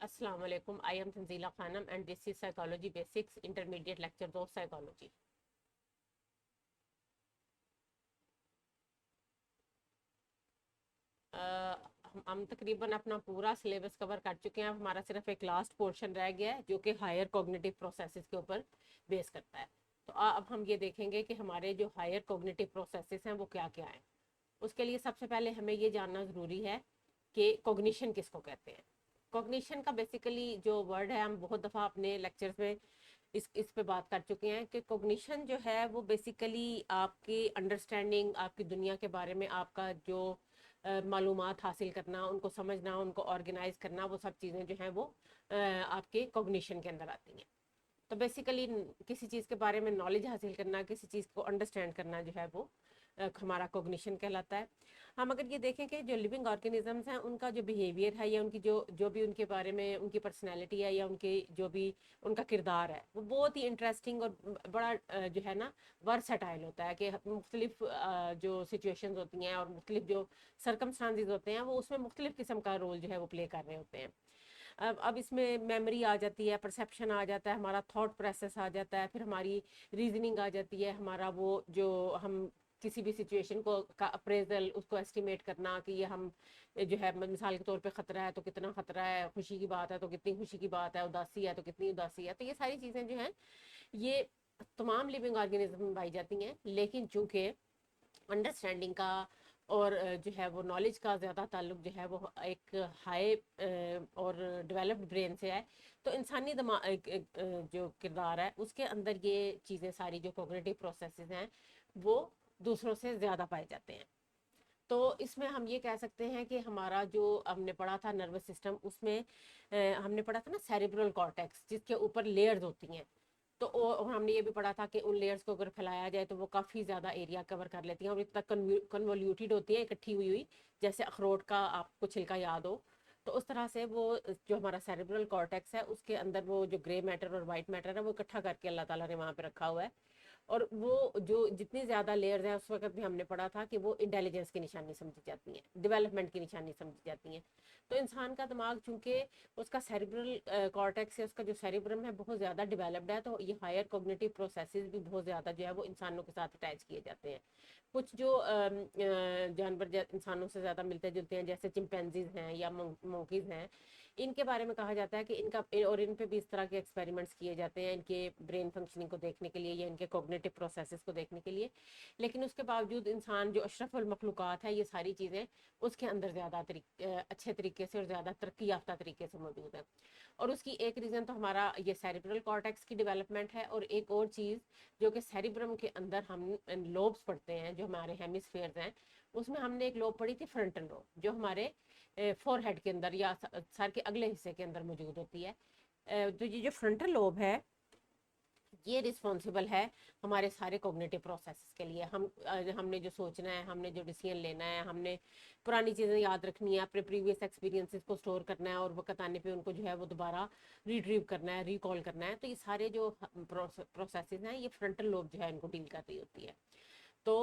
Assalamu alaikum. I am Tanzila Khanam and this is Psychology Basics Intermediate Lectures of Psychology. हम तकरीबन अपना पूरा syllabus cover कर चुके हैं। अब हमारा सिर्फ एक लास्ट पोर्शन रह गया है जो कि हायर कॉग्निटिव प्रोसेसेस के ऊपर बेस करता है। तो अब हम ये देखेंगे कि हमारे जो हायर कॉग्निटिव प्रोसेसेस हैं वो क्या क्या हैं। उसके लिए सबसे पहले हमें ये जानना ज़रूरी है कि कॉग्निशन किसको कहते हैं। कॉग्निशन का बेसिकली जो वर्ड है, हम बहुत दफ़ा अपने लेक्चर्स में इस पे बात कर चुके हैं कि कॉग्निशन जो है वो बेसिकली आपकी अंडरस्टैंडिंग, आपकी दुनिया के बारे में आपका जो मालूमात हासिल करना, उनको समझना, उनको ऑर्गेनाइज करना, वो सब चीज़ें जो हैं वो आपके कॉग्निशन के अंदर आती हैं। तो बेसिकली किसी चीज़ के बारे में नॉलेज हासिल करना, किसी चीज़ को अंडरस्टैंड करना जो है वो हमारा कॉग्निशन कहलाता है। हम अगर ये देखें कि जो लिविंग ऑर्गेनिजम्स हैं उनका जो बिहेवियर है या उनकी जो जो भी उनके बारे में उनकी पर्सनैलिटी है या उनके जो भी उनका किरदार है वो बहुत ही इंटरेस्टिंग और बड़ा जो है ना वर्सटाइल होता है कि मुख्तलिफ जो सिचुएशंस होती हैं और मुख्तलिफ जो सरकमस्टांसिस होते हैं वो उसमें मुख्तलिफ किस्म का रोल जो है वो प्ले कर रहे होते हैं। अब इसमें मेमोरी आ जाती है, परसेप्शन आ जाता है, हमारा थॉट प्रोसेस आ जाता है, फिर हमारी रीजनिंग आ जाती है, हमारा वो जो हम किसी भी सिचुएशन को का अप्रेजल, उसको एस्टिमेट करना कि ये हम जो है मिसाल के तौर पे ख़तरा है तो कितना ख़तरा है, खुशी की बात है तो कितनी खुशी की बात है, उदासी है तो कितनी उदासी है। तो ये सारी चीज़ें जो हैं ये तमाम लिविंग ऑर्गेनिज्म में पाई जाती हैं। लेकिन चूंकि अंडरस्टैंडिंग का और जो है वो नॉलेज का ज़्यादा ताल्लुक जो है वो एक हाई और डेवलप्ड ब्रेन से है, तो इंसानी दिमाग जो किरदार है उसके अंदर ये चीज़ें सारी जो कोग्निटिव प्रोसेसेस हैं वो दूसरों से ज़्यादा पाए जाते हैं। तो इसमें हम ये कह सकते हैं कि हमारा जो हमने पढ़ा था नर्वस सिस्टम, उसमें हमने पढ़ा था ना सेरिब्रल कॉर्टेक्स, जिसके ऊपर लेयर्स होती हैं। तो और हमने ये भी पढ़ा था कि उन लेयर्स को अगर फैलाया जाए तो वो काफ़ी ज़्यादा एरिया कवर कर लेती हैं और इतना कन्वोल्यूटेड होती है, इकट्ठी हुई हुई, जैसे अखरोट का आपको छिलका याद हो। तो उस तरह से वो जो हमारा सेरिब्रल कॉर्टेक्स है उसके अंदर वो जो ग्रे मैटर और वाइट मैटर है वो इकट्ठा करके अल्लाह ताला ने वहाँ पे रखा हुआ है। और वो जो जितनी ज़्यादा लेयर्स हैं उस वक्त भी हमने पढ़ा था कि वो इंटेलिजेंस की निशानी समझी जाती हैं, डेवलपमेंट की निशानी समझी जाती हैं। तो इंसान का दिमाग चूंकि उसका सेरिब्रल कॉर्टेक्स है, उसका जो सेरिब्रम है बहुत ज़्यादा डेवलप्ड है, तो ये हायर कॉग्निटिव प्रोसेसेस भी बहुत ज़्यादा जो है वो इंसानों के साथ अटैच किए जाते हैं। कुछ जो जानवर इंसानों से ज़्यादा मिलते जुलते हैं, जैसे चिंपैंजीज हैं या मंकीज हैं, इनके बारे में कहा जाता है कि इनका और इन पे भी इस तरह के एक्सपेरिमेंट्स किए जाते हैं इनके ब्रेन फंक्शनिंग को देखने के लिए या इनके कॉग्निटिव प्रोसेसेस को देखने के लिए। लेकिन उसके बावजूद इंसान जो अशरफुल मखलूक़ात है, ये सारी चीज़ें उसके अंदर ज़्यादा अच्छे तरीके से और ज़्यादा तरक्की याफ्ता तरीके से मौजूद है। और उसकी एक रीज़न तो हमारा ये सेरिब्रल कॉर्टेक्स की डेवलपमेंट है, और एक और चीज़ जो कि सेरिब्रम के अंदर हम लोब्स पढ़ते हैं, जो हमारे हेमिस्फेयर्स हैं, उसमें हमने एक लोब पढ़ी थी फ्रंटल लोब, जो हमारे फोरहेड के अंदर या सर के अगले हिस्से के अंदर मौजूद होती है। तो ये जो फ्रंटल लोब है ये रिस्पॉन्सिबल है हमारे सारे कॉग्निटिव प्रोसेसेस के लिए। हमने जो सोचना है, हमने जो डिसीजन लेना है, हमने पुरानी चीज़ें याद रखनी है, अपने प्रीवियस एक्सपीरियंसेस को स्टोर करना है और वक्त आने पे उनको जो है वो दोबारा रिट्रीव करना है, रिकॉल करना है। तो ये सारे जो प्रोसेसेस हैं ये फ्रंटल लोब जो है इनको डील कर रही होती है। तो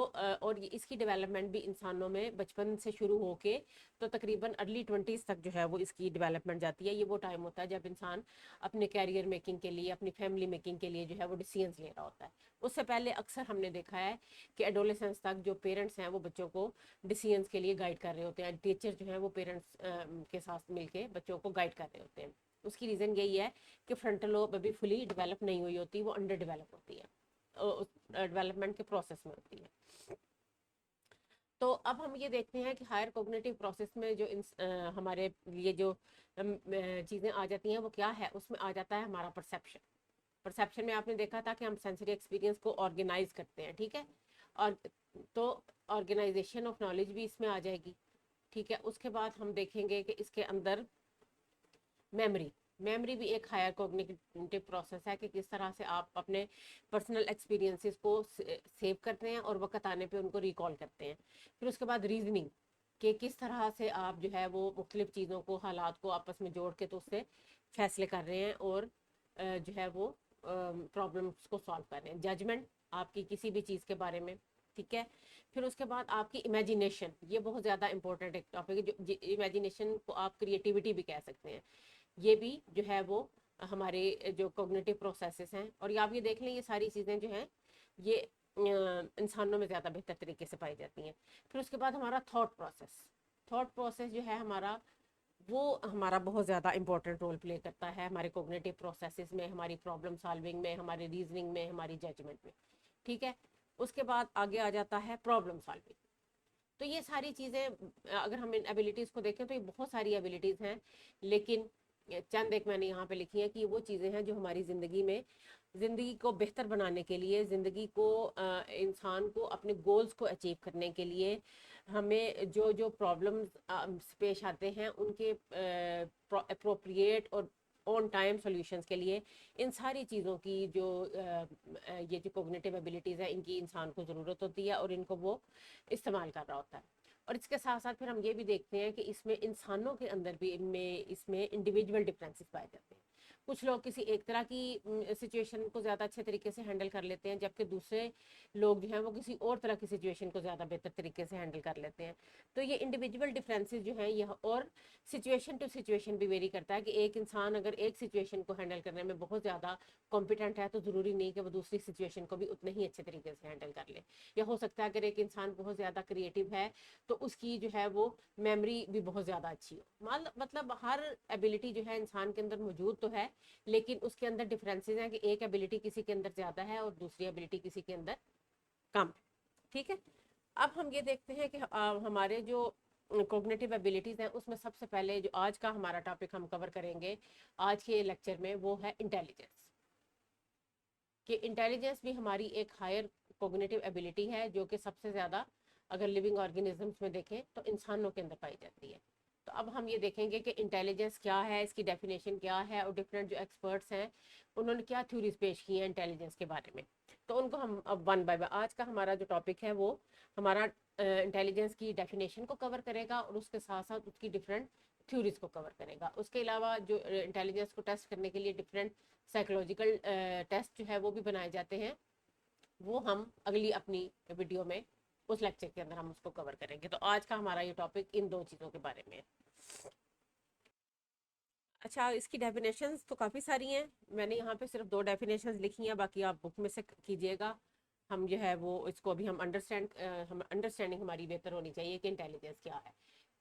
और इसकी डेवलपमेंट भी इंसानों में बचपन से शुरू होके तो तकरीबन अर्ली 20s तक जो है वो इसकी डेवलपमेंट जाती है। ये वो टाइम होता है जब इंसान अपने कैरियर मेकिंग के लिए, अपनी फैमिली मेकिंग के लिए जो है वो डिसीजंस ले रहा होता है। उससे पहले अक्सर हमने देखा है कि एडोलेसेंस तक जो पेरेंट्स हैं वो बच्चों को डिसीजंस के लिए गाइड कर रहे होते हैं। टीचर जो है वो पेरेंट्स के साथ मिलके बच्चों को गाइड कर रहे होते हैं। उसकी रीज़न यही है कि फ्रंटल लोब अभी फुली डेवलप नहीं हुई होती, वो अंडर डेवलप होती है, डेवलपमेंट के प्रोसेस में होती है। तो अब हम ये देखते हैं कि हायर कोग्निटिव प्रोसेस में जो हमारे लिए जो चीज़ें आ जाती हैं वो क्या है। उसमें आ जाता है हमारा परसेप्शन। परसेप्शन में आपने देखा था कि हम सेंसरी एक्सपीरियंस को ऑर्गेनाइज करते हैं, ठीक है। और तो ऑर्गेनाइजेशन ऑफ नॉलेज भी इसमें आ जाएगी, ठीक है। उसके बाद हम देखेंगे कि इसके अंदर मेमोरी मेमोरी भी एक हायर कॉग्निटिव प्रोसेस है कि किस तरह से आप अपने पर्सनल एक्सपीरियंसेस को सेव करते हैं और वक्त आने पे उनको रिकॉल करते हैं। फिर उसके बाद रीजनिंग, कि किस तरह से आप जो है वो मुख्तलिफ चीज़ों को, हालात को आपस में जोड़ के तो उससे फैसले कर रहे हैं और जो है वो प्रॉब्लम्स को सॉल्व कर रहे हैं। जजमेंट आपकी किसी भी चीज़ के बारे में, ठीक है। फिर उसके बाद आपकी इमेजिनेशन, ये बहुत ज़्यादा इंपॉर्टेंट एक टॉपिक है। जो इमेजिनेशन को आप क्रिएटिविटी भी कह सकते हैं ये भी जो है वो हमारे जो कॉग्निटिव प्रोसेसेस हैं। और आप ये देख लें, ये सारी चीज़ें जो हैं ये इंसानों में ज़्यादा बेहतर तरीके से पाई जाती हैं। फिर उसके बाद हमारा थॉट प्रोसेस जो है हमारा, वो हमारा बहुत ज़्यादा इंपॉर्टेंट रोल प्ले करता है हमारे कोग्निटिव प्रोसेसेस में, हमारी प्रॉब्लम सॉल्विंग में, हमारी रीजनिंग में, हमारी जजमेंट में। ठीक है। उसके बाद आगे आ जाता है प्रॉब्लम सॉल्विंग। तो ये सारी चीज़ें अगर हम इन एबिलिटीज़ को देखें तो ये बहुत सारी एबिलिटीज़ हैं, लेकिन चंद एक मैंने यहाँ पे लिखी है कि वो चीज़ें हैं जो हमारी ज़िंदगी को बेहतर बनाने के लिए, ज़िंदगी को इंसान को अपने गोल्स को अचीव करने के लिए, हमें जो जो प्रॉब्लम्स पेश आते हैं उनके अप्रोप्रिएट और ऑन टाइम सॉल्यूशंस के लिए, इन सारी चीज़ों की जो ये जो कोग्निटिव एबिलिटीज़ है इनकी इंसान को ज़रूरत होती है और इनको वो इस्तेमाल कर रहा होता है। और इसके साथ साथ फिर हम ये भी देखते हैं कि इसमें इंसानों के अंदर भी इसमें इंडिविजुअल डिफरेंसेस पाए जाते हैं। कुछ लोग किसी एक तरह की सिचुएशन को ज़्यादा अच्छे तरीके से हैंडल कर लेते हैं, जबकि दूसरे लोग जो हैं वो किसी और तरह की सिचुएशन को ज़्यादा बेहतर तरीके से हैंडल कर लेते हैं। तो ये इंडिविजुअल डिफरेंसेस जो हैं यह, और सिचुएशन टू सिचुएशन भी वेरी करता है कि एक इंसान अगर एक सिचुएशन को हैंडल करने में बहुत ज़्यादा कॉम्पिटेंट है तो ज़रूरी नहीं कि वो दूसरी सिचुएशन को भी उतने ही अच्छे तरीके से हैंडल कर ले। या हो सकता है अगर एक इंसान बहुत ज़्यादा क्रिएटिव है तो उसकी जो है वो मेमोरी भी बहुत ज़्यादा अच्छी हो। मतलब हर एबिलिटी जो है इंसान के अंदर मौजूद तो है, लेकिन उसके अंदर डिफरेंसेस हैं कि एक एबिलिटी किसी के अंदर ज़्यादा है और दूसरी एबिलिटी किसी के अंदर कम है। ठीक है। अब हम ये देखते हैं कि हमारे जो कोग्निटिव एबिलिटीज़ हैं उसमें सबसे पहले जो आज का हमारा टॉपिक हम कवर करेंगे आज के लेक्चर में वो है इंटेलिजेंस। कि इंटेलिजेंस भी हमारी एक हायर कोग्निटिव एबिलिटी है जो कि सबसे ज़्यादा अगर लिविंग ऑर्गेनिजम्स में देखें तो इंसानों के अंदर पाई जाती है। तो अब हम ये देखेंगे कि इंटेलिजेंस क्या है, इसकी डेफिनेशन क्या है, और डिफरेंट जो एक्सपर्ट्स हैं उन्होंने क्या थ्योरीज पेश की हैं इंटेलिजेंस के बारे में। तो उनको हम अब वन बाय वन, आज का हमारा जो टॉपिक है वो हमारा इंटेलिजेंस की डेफिनेशन को कवर करेगा और उसके साथ साथ उसकी डिफरेंट थ्योरीज को कवर करेगा। उसके अलावा जो इंटेलिजेंस को टेस्ट करने के लिए डिफरेंट साइकोलॉजिकल टेस्ट जो है वो भी बनाए जाते हैं, वो हम अगली अपनी वीडियो में उस लेक्चर के अंदर हम उसको कवर करेंगे। तो आज का हमारा ये टॉपिक इन दो चीज़ों के बारे में है। अच्छा, इसकी डेफिनेशंस तो काफ़ी सारी हैं, मैंने यहाँ पे सिर्फ दो डेफिनेशंस लिखी हैं, बाकी आप बुक में से कीजिएगा। हम जो है वो इसको अभी हम अंडरस्टैंडिंग हमारी बेहतर होनी चाहिए कि इंटेलिजेंस क्या है।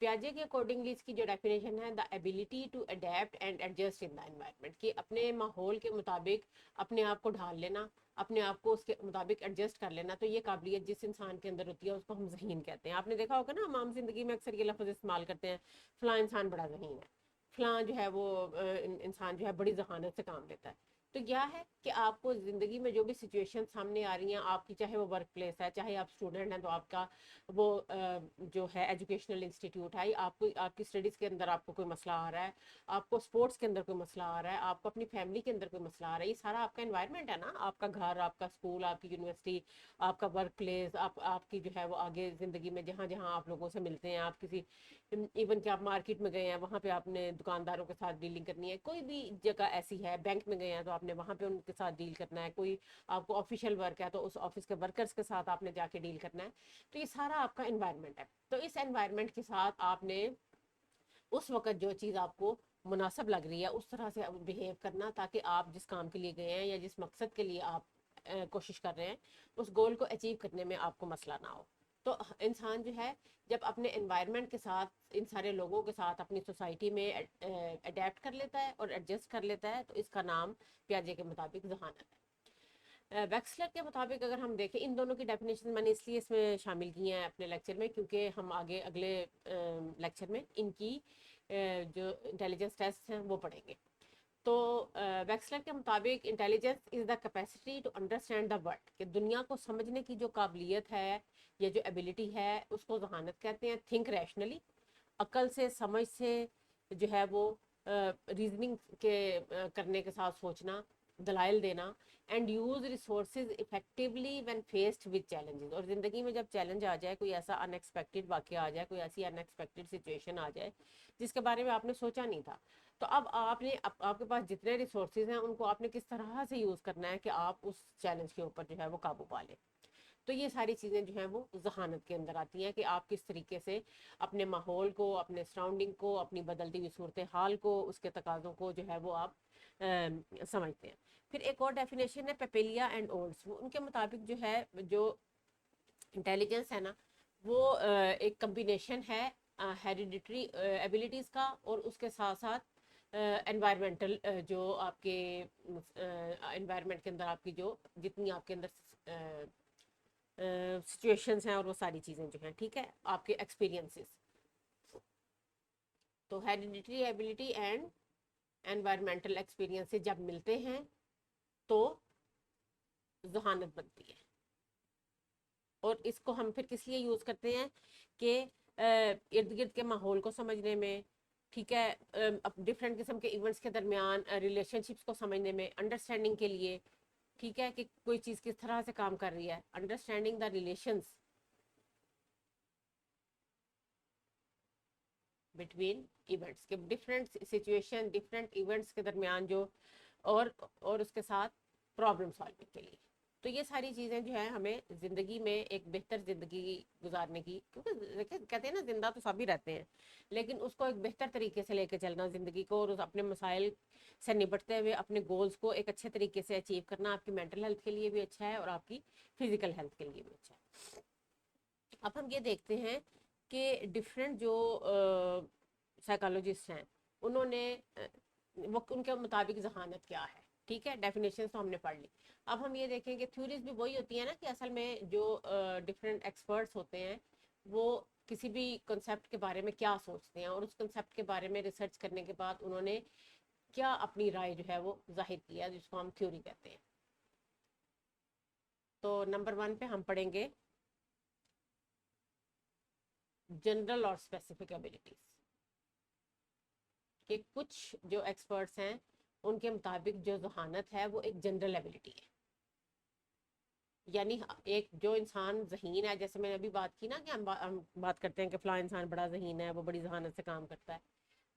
पियाजे के अकॉर्डिंगली इसकी जो डेफिनेशन है, the ability to adapt and adjust in the environment, कि अपने माहौल के मुताबिक अपने आप को ढाल लेना, अपने आप को उसके मुताबिक एडजस्ट कर लेना। तो ये काबिलियत जिस इंसान के अंदर होती है उसको हम ज़हीन कहते हैं। आपने देखा होगा ना, हम आम जिंदगी में अक्सर ये लफ्ज़ इस्तेमाल करते हैं, फ़लाँ इंसान बड़ा ज़हीन है, फ़लाँ जो है वो इंसान जो है बड़ी जहानत से काम लेता है। तो क्या है कि आपको ज़िंदगी में जो भी सिचुएशन सामने आ रही हैं आपकी, चाहे वो वर्क प्लेस है, चाहे आप स्टूडेंट हैं तो आपका वो जो है एजुकेशनल इंस्टीट्यूट है, आपको आपकी स्टडीज़ के अंदर आपको कोई मसला आ रहा है, आपको स्पोर्ट्स के अंदर कोई मसला आ रहा है, आपको अपनी फैमिली के अंदर कोई मसला आ रहा है, ये सारा आपका एनवायरनमेंट है ना, आपका घर, आपका स्कूल, आपकी यूनिवर्सिटी, आपका वर्क प्लेस, आपकी जो है वो आगे ज़िंदगी में जहाँ जहाँ आप लोगों से मिलते हैं, आप किसी इवन कि आप मार्केट में गए हैं वहाँ पे आपने दुकानदारों के साथ डीलिंग करनी है, कोई भी जगह ऐसी है, बैंक में गए हैं तो आपने वहाँ पे उनके साथ डील करना है, कोई आपको ऑफिशियल वर्क है तो उस ऑफिस के वर्कर्स के साथ आपने जाके डील करना है। तो ये सारा आपका एनवायरनमेंट है। तो इस एनवायरनमेंट के साथ आपने उस वक्त जो चीज़ आपको मुनासिब लग रही है उस तरह से बिहेव करना, ताकि आप जिस काम के लिए गए हैं या जिस मकसद के लिए आप कोशिश कर रहे हैं उस गोल को अचीव करने में आपको मसला ना हो। तो इंसान जो है जब अपने एनवायरनमेंट के साथ, इन सारे लोगों के साथ अपनी सोसाइटी में अडेप्ट कर लेता है और एडजस्ट कर लेता है, तो इसका नाम पियाजे के मुताबिक जहानत है। वेक्सलर के मुताबिक अगर हम देखें, इन दोनों की डेफिनेशन मैंने इसलिए इसमें शामिल की हैं अपने लेक्चर में क्योंकि हम आगे अगले लेक्चर में इनकी जो इंटेलिजेंस टेस्ट हैं वो पढ़ेंगे। तो वेक्सलर के मुताबिक intelligence is the capacity to understand the world, कि दुनिया को समझने की जो काबिलियत है या जो एबिलिटी है उसको जहानत कहते हैं। थिंक रैशनली, अक्ल से, समझ से, जो है वो रीजनिंग के करने के साथ सोचना, दलाइल देना, and use resources effectively when faced with challenges, और ज़िंदगी में जब चैलेंज आ जाए, कोई ऐसा अनएक्सपेक्टेड वाक़या आ जाए, कोई ऐसी अनएक्सपेक्टेड सिचुएशन आ जाए जिसके बारे में आपने सोचा नहीं था, तो अब आपने आपके पास जितने रिसोर्सेज हैं उनको आपने किस तरह से यूज़ करना है कि आप उस चैलेंज के ऊपर जो है वो काबू पा लें। तो ये सारी चीज़ें जो हैं वो जहानत के अंदर आती हैं कि आप किस तरीके से अपने माहौल को, अपने सराउंडिंग को, अपनी बदलती हुई सूरत हाल को, उसके तकाज़ों को जो है वो आप समझते हैं। फिर एक और डेफिनेशन है पेपेलिया एंड ओल्ड्स, उनके मुताबिक जो है जो इंटेलिजेंस है ना वो एक कम्बिनेशन है हेरिडिटरी एबिलिटीज़ का और उसके साथ साथ एनवायरमेंटल जो आपके एनवायरनमेंट के अंदर आपकी जो जितनी आपके अंदर सिचुएशंस हैं और वो सारी चीज़ें जो हैं, ठीक है, आपके एक्सपीरियंसेस। तो hereditary ability and environmental experience से जब मिलते हैं तो जहानत बनती है। और इसको हम फिर किस लिए यूज़ करते हैं कि इर्द गिर्द के माहौल को समझने में, ठीक है, डिफरेंट किस्म के इवेंट्स के दरमियान रिलेशनशिप्स को समझने में, अंडरस्टैंडिंग के लिए, ठीक है, कि कोई चीज़ किस तरह से काम कर रही है, understanding the relations between events के, डिफरेंट सिचुएशन, डिफरेंट इवेंट्स के दरमियान जो, और उसके साथ प्रॉब्लम सॉल्विंग के लिए। तो ये सारी चीज़ें जो है हमें ज़िंदगी में एक बेहतर ज़िंदगी गुजारने की, क्योंकि देखिए कहते हैं ना जिंदा तो सभी रहते हैं, लेकिन उसको एक बेहतर तरीके से लेके चलना ज़िंदगी को, और उस अपने मसाइल से निपटते हुए अपने गोल्स को एक अच्छे तरीके से अचीव करना आपकी मेंटल हेल्थ के लिए भी अच्छा है और आपकी फिजिकल हेल्थ के लिए भी अच्छा है। अब हम ये देखते हैं कि डिफरेंट जो साइकोलॉजिस्ट हैं उन्होंने वो उनके मुताबिक जहानत क्या है, ठीक है, डेफिनेशन तो हमने पढ़ ली। अब हम ये देखें कि थ्योरीज भी वही होती है ना, कि असल में जो डिफरेंट एक्सपर्ट्स होते हैं वो किसी भी कंसेप्ट के बारे में क्या सोचते हैं, और उस कंसेप्ट के बारे में रिसर्च करने के बाद उन्होंने क्या अपनी राय जो है वो जाहिर किया, जिसको हम थ्योरी कहते हैं। तो नंबर 1 पे हम पढ़ेंगे जनरल और स्पेसिफिक एबिलिटीज, कि कुछ जो एक्सपर्ट्स हैं उनके मुताबिक जो जहानत है वो एक जनरल एबिलिटी है। यानी एक जो इंसान जहीन है, जैसे मैंने अभी बात की ना कि हम बात करते हैं कि फला इंसान बड़ा जहीन है, वो बड़ी जहानत से काम करता है।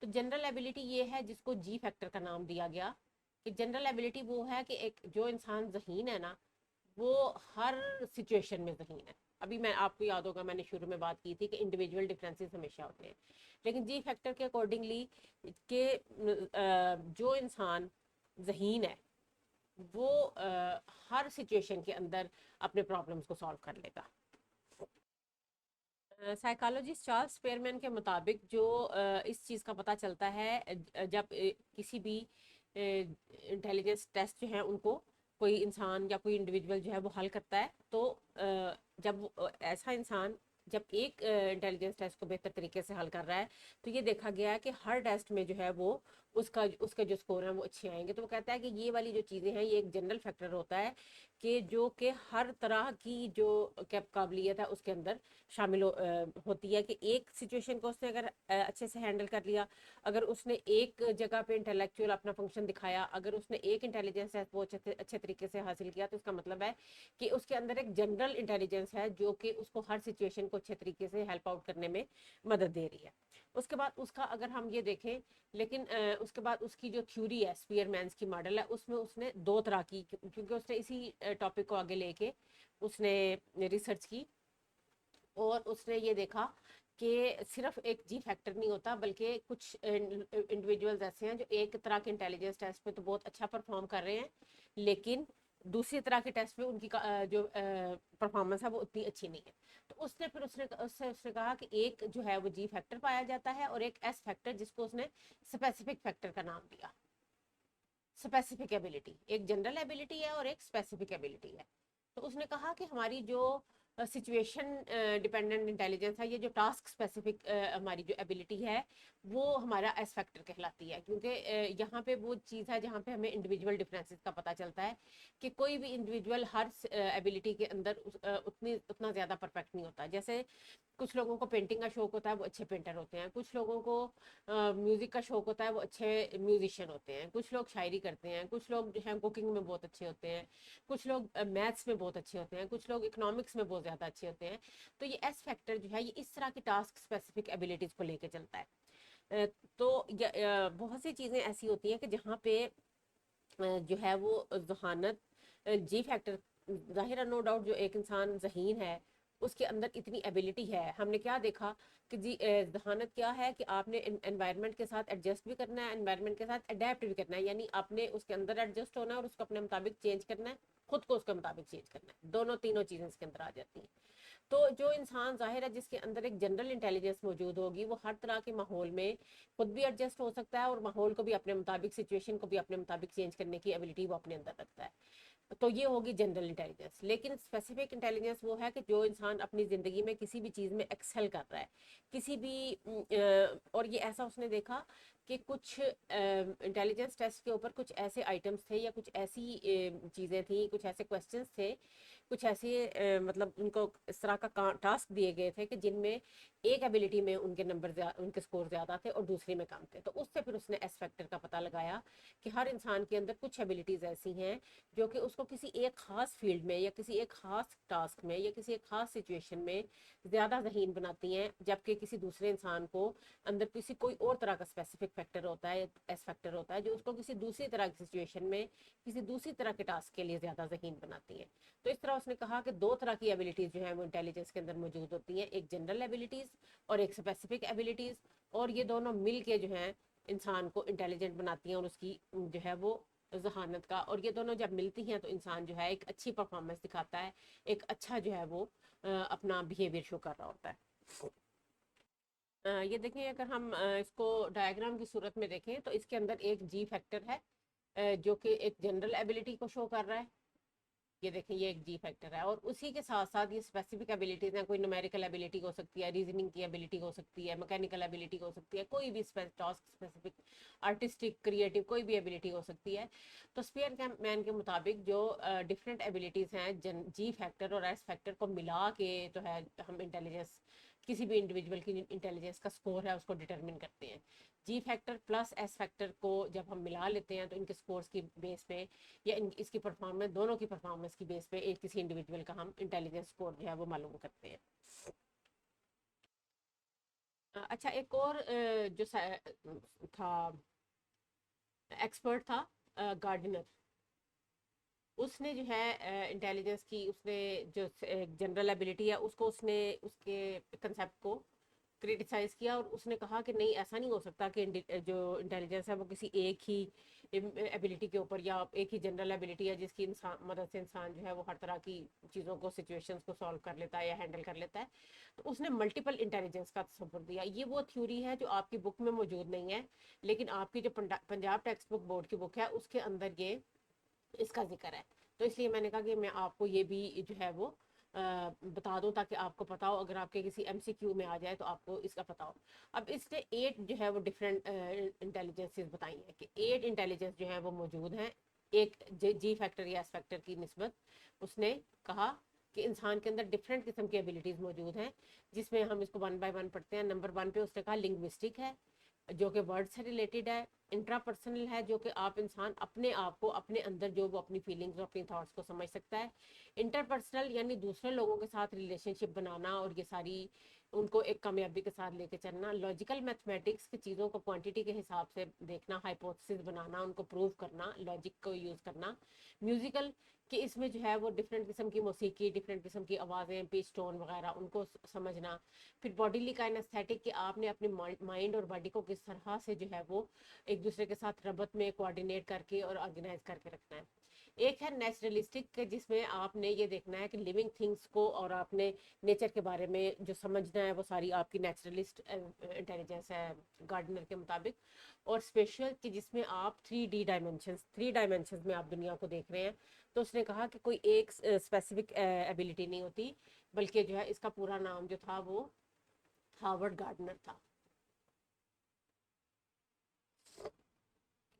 तो जनरल एबिलिटी ये है जिसको जी फैक्टर का नाम दिया गया, कि जनरल एबिलिटी वो है कि एक जो इंसान जहीन है ना वो हर सिचुएशन में जहीन है। अभी मैं आपको याद होगा मैंने शुरू में बात की थी कि इंडिविजुअल डिफरेंसेस हमेशा होते हैं, लेकिन जी फैक्टर के अकॉर्डिंगली के जो इंसान जहीन है वो हर सिचुएशन के अंदर अपने प्रॉब्लम्स को सॉल्व कर लेगा। साइकोलॉजिस्ट चार्ल्स स्पेयरमैन के मुताबिक जो इस चीज़ का पता चलता है जब किसी भी इंटेलिजेंस टेस्ट जो है उनको कोई इंसान या कोई इंडिविजुअल जो है वो हल करता है, तो जब ऐसा इंसान जब एक इंटेलिजेंस टेस्ट को बेहतर तरीके से हल कर रहा है, तो ये देखा गया है कि हर टेस्ट में जो है वो उसका जो स्कोर है वो अच्छे आएंगे। तो वो कहता है कि ये वाली जो चीज़ें हैं ये एक जनरल फैक्टर होता है कि जो कि हर तरह की जो काबिलियत है उसके अंदर शामिल होती है, कि एक सिचुएशन को उसने अगर अच्छे से हैंडल कर लिया, अगर उसने एक जगह पे इंटेलेक्चुअल अपना फंक्शन दिखाया, अगर उसने एक इंटेलिजेंस है वो अच्छे तरीके से हासिल किया, तो इसका मतलब है कि उसके अंदर एक जनरल इंटेलिजेंस है जो कि उसको हर सिचुएशन को अच्छे तरीके से हेल्प आउट करने में मदद दे रही है। उसके बाद उसका अगर हम ये देखें, लेकिन उसके बाद उसकी जो थ्योरी है स्पीयरमैन्स की मॉडल है, उसमें उसने दो तरह की, क्योंकि उसने इसी टॉपिक को आगे लेके उसने रिसर्च की, और उसने ये देखा कि सिर्फ एक जी फैक्टर नहीं होता, बल्कि कुछ इंडिविजुअल्स ऐसे हैं जो एक तरह के इंटेलिजेंस टेस्ट में तो बहुत अच्छा परफॉर्म कर रहे हैं, लेकिन दूसरी तरह के टेस्ट में उनकी जो परफॉर्मेंस है वो उतनी अच्छी नहीं है। तो उसने फिर उसने कहा कि एक जो है वो जी फैक्टर पाया जाता है और एक एस फैक्टर, जिसको उसने स्पेसिफिक फैक्टर का नाम दिया। स्पेसिफिक एबिलिटी एक जनरल एबिलिटी है और एक स्पेसिफिक एबिलिटी है। तो उसने कहा कि हमारी जो सिचुएशन डिपेंडेंट इंटेलिजेंस है, ये जो टास्क स्पेसिफिक हमारी जो एबिलिटी है वो हमारा एस फैक्टर कहलाती है, क्योंकि यहाँ पे वो चीज़ है जहाँ पे हमें इंडिविजुअल डिफरेंसेस का पता चलता है कि कोई भी इंडिविजुअल हर एबिलिटी के अंदर उतना ज़्यादा परफेक्ट नहीं होता। जैसे कुछ लोगों को पेंटिंग का शौक होता है वो अच्छे पेंटर होते हैं, कुछ लोगों को म्यूज़िक का शौक होता है वो अच्छे म्यूजिशियन होते हैं, कुछ लोग शायरी करते हैं, कुछ लोग जो है कुकिंग में बहुत अच्छे होते हैं, कुछ लोग मैथ्स में बहुत अच्छे होते हैं, कुछ लोग इकोनॉमिक्स में बहुत ज़्यादा अच्छे होते हैं। तो ये एस फैक्टर जो है ये इस तरह की टास्क स्पेसिफिक एबिलिटीज़ को लेके चलता है। तो बहुत सी चीज़ें ऐसी होती हैं कि जहाँ पे जो है वो जहानत जी फैक्टर ज़ाहिर नो डाउट जो एक इंसान ज़हीन है उसके अंदर इतनी एबिलिटी है। हमने क्या देखा कि जी जहानत क्या है कि आपने एनवायरनमेंट के साथ एडजस्ट भी करना है, एनवायरनमेंट के साथ अडेप्ट भी करना है, यानी आपने उसके अंदर एडजस्ट होना है और उसको अपने मुताबिक चेंज करना है, खुद को उसके मुताबिक चेंज करना है। दोनों तीनों चीज़ें इसके अंदर आ जाती हैं। तो जो इंसान ज़ाहिर है जिसके अंदर एक जनरल इंटेलिजेंस मौजूद होगी, वो हर तरह के माहौल में खुद भी एडजस्ट हो सकता है और माहौल को भी अपने मुताबिक, सिचुएशन को भी अपने मुताबिक चेंज करने की एबिलिटी वो अपने अंदर रखता है। तो ये होगी जनरल इंटेलिजेंस। लेकिन स्पेसिफिक इंटेलिजेंस वो है कि जो इंसान अपनी ज़िंदगी में किसी भी चीज़ में एक्सेल कर रहा है, किसी भी और ये ऐसा उसने देखा कि कुछ इंटेलिजेंस टेस्ट के ऊपर कुछ ऐसे आइटम्स थे या कुछ ऐसी चीज़ें थी, कुछ ऐसे क्वेश्चंस थे, कुछ ऐसे मतलब उनको इस तरह का टास्क दिए गए थे कि जिनमें एक एबिलिटी में उनके उनके स्कोर ज़्यादा थे और दूसरी में कम थे। तो उससे फिर उसने एस फैक्टर का पता लगाया कि हर इंसान के अंदर कुछ एबिलिटीज़ ऐसी हैं जो कि उसको किसी एक ख़ास फील्ड में या किसी एक ख़ास टास्क में या किसी एक ख़ास सिचुएशन में ज़्यादा ज़हीन बनाती हैं, जबकि किसी दूसरे इंसान को अंदर किसी कोई और तरह का स्पेसिफिक फैक्टर होता है, एस फैक्टर होता है, जो उसको किसी दूसरी तरह की सिचुएशन में किसी दूसरी तरह के टास्क के लिए ज़्यादा ज़हीन बनाती हैं। तो इस तरह उसने कहा कि दो तरह की एबिलिटीज़ जो हैं वो इंटेलिजेंस के अंदर मौजूद होती हैं, एक जनरल एबिलिटीज़ और एक स्पेसिफिक एबिलिटीज़, और ये दोनों मिल के जो हैं इंसान को इंटेलिजेंट बनाती हैं और उसकी जो है वो जहानत का, और ये दोनों जब मिलती हैं तो इंसान जो है एक अच्छी परफॉर्मेंस दिखाता है, एक अच्छा जो है वो अपना बिहेवियर शो कर रहा होता है। ये देखें, अगर हम इसको डायग्राम की सूरत में देखें तो इसके अंदर एक जी फैक्टर है जो कि एक जनरल एबिलिटी को शो कर रहा है। ये देखें, ये एक जी फैक्टर है, और उसी के साथ साथ ये स्पेसिफिक एबिलिटीज हैं। कोई न्यूमेरिकल एबिलिटी हो सकती है, रीजनिंग की एबिलिटी हो सकती है, मैकेनिकल एबिलिटी हो सकती है, कोई भी टास्क स्पेसिफिक, आर्टिस्टिक, क्रिएटिव, कोई भी एबिलिटी हो सकती है। तो स्पीयर मैन के मुताबिक जो डिफरेंट एबिलिटीज़ हैं, जी फैक्टर और एस फैक्टर को मिला के जो है हम इंटेलिजेंस, किसी भी इंडिविजुअल की इंटेलिजेंस का स्कोर है उसको डिटरमिन करते हैं। जी फैक्टर प्लस एस फैक्टर को जब हम मिला लेते हैं तो इनके स्कोर्स की बेस पे या इसकी परफॉर्मेंस, दोनों की परफॉर्मेंस की बेस पे एक किसी इंडिविजुअल का हम इंटेलिजेंस स्कोर जो है वो मालूम करते हैं। अच्छा, एक और जो था एक्सपर्ट था, गार्डनर, उसने जो है इंटेलिजेंस की, उसने जो जनरल एबिलिटी है उसको, उसने उसके कंसेप्ट को क्रिटिसाइज किया और उसने कहा कि नहीं, ऐसा नहीं हो सकता कि जो इंटेलिजेंस है वो किसी एक ही एबिलिटी के ऊपर या एक ही जनरल एबिलिटी है जिसकी इंसान मदद से इंसान जो है वो हर तरह की चीज़ों को, सिचुएशंस को सॉल्व कर लेता है या हैंडल कर लेता है। तो उसने मल्टीपल इंटेलिजेंस का तस्वर दिया। ये वो थ्योरी है जो आपकी बुक में मौजूद नहीं है, लेकिन आपकी जो पंजाब टेक्स्ट बुक बोर्ड की बुक है उसके अंदर ये इसका जिक्र है। तो इसलिए मैंने कहा कि मैं आपको ये भी जो है वो बता दूं ताकि आपको पता हो, अगर आपके किसी एमसीक्यू में आ जाए तो आपको इसका पता हो। अब इसने 8 जो है वो डिफरेंट इंटेलिजेंसेस बताई हैं कि 8 इंटेलिजेंस जो है वो मौजूद हैं एक जी फैक्टर या एस फैक्टर की निस्बत। उसने कहा कि इंसान के अंदर डिफरेंट किस्म की एबिलिटीज़ मौजूद हैं, जिसमें हम इसको वन बाय वन पढ़ते हैं। नंबर 1 पे उसने कहा लिंग्विस्टिक है, जो कि वर्ड से रिलेटेड है। इंट्रापर्सनल है, जो कि आप इंसान अपने आप को, अपने अंदर जो वो अपनी फीलिंग्स और अपनी थॉट्स को समझ सकता है। इंटरपर्सनल यानी दूसरे लोगों के साथ रिलेशनशिप बनाना और ये सारी उनको एक कामयाबी के साथ लेके चलना। लॉजिकल मैथमेटिक्स की चीज़ों को क्वांटिटी के हिसाब से देखना, हाइपोथेसिस बनाना, उनको प्रूव करना, लॉजिक को यूज़ करना। म्यूजिकल कि इसमें जो है वो डिफरेंट किस्म की मौसीकी, डिफरेंट किस्म की आवाज़ें, पिच, टोन वगैरह उनको समझना। फिर बॉडीली काइनेस्थेटिक कि आपने अपने माइंड और बॉडी को किस तरह से जो है वो एक दूसरे के साथ रबत में कोऑर्डिनेट करके और ऑर्गेनाइज करके रखना है। एक है नेचुरलिस्टिक, जिसमें आपने ये देखना है कि लिविंग थिंग्स को और आपने नेचर के बारे में जो समझना है वो सारी आपकी नेचुरलिस्ट इंटेलिजेंस है गार्डनर के मुताबिक। और स्पेशल कि जिसमें आप 3 डायमेंशंस में आप दुनिया को देख रहे हैं। तो उसने कहा कि कोई एक स्पेसिफिक एबिलिटी नहीं होती, बल्कि जो है इसका पूरा नाम जो था वो हार्वर्ड गार्डनर था।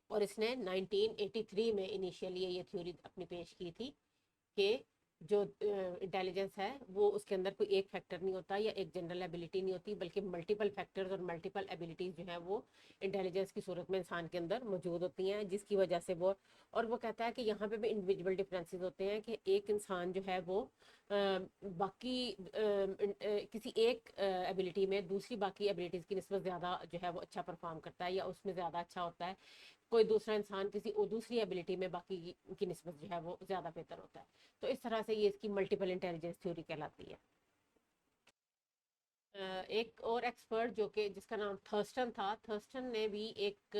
और इसने 1983 में इनिशियली ये थ्योरी अपनी पेश की थी कि जो इंटेलिजेंस है वो उसके अंदर कोई एक फैक्टर नहीं होता या एक जनरल एबिलिटी नहीं होती, बल्कि मल्टीपल फैक्टर्स और मल्टीपल एबिलिटीज़ जो है वो इंटेलिजेंस की सूरत में इंसान के अंदर मौजूद होती हैं, जिसकी वजह से वो, और वो कहता है कि यहाँ पे भी इंडिविजुअल डिफरेंसेस होते हैं कि एक इंसान जो है वो बाकी किसी एक एबिलिटी में दूसरी बाकी एबिलिटीज़ की निस्बत ज़्यादा जो है वो अच्छा परफॉर्म करता है या उसमें ज़्यादा अच्छा होता है। कोई दूसरा इंसान किसी और दूसरी एबिलिटी में बाकी की निस्बत जो है वो ज़्यादा बेहतर होता है। तो इस तरह से ये इसकी मल्टीपल इंटेलिजेंस थ्योरी कहलाती है। एक और एक्सपर्ट जो कि जिसका नाम थर्स्टन था, थर्स्टन ने भी एक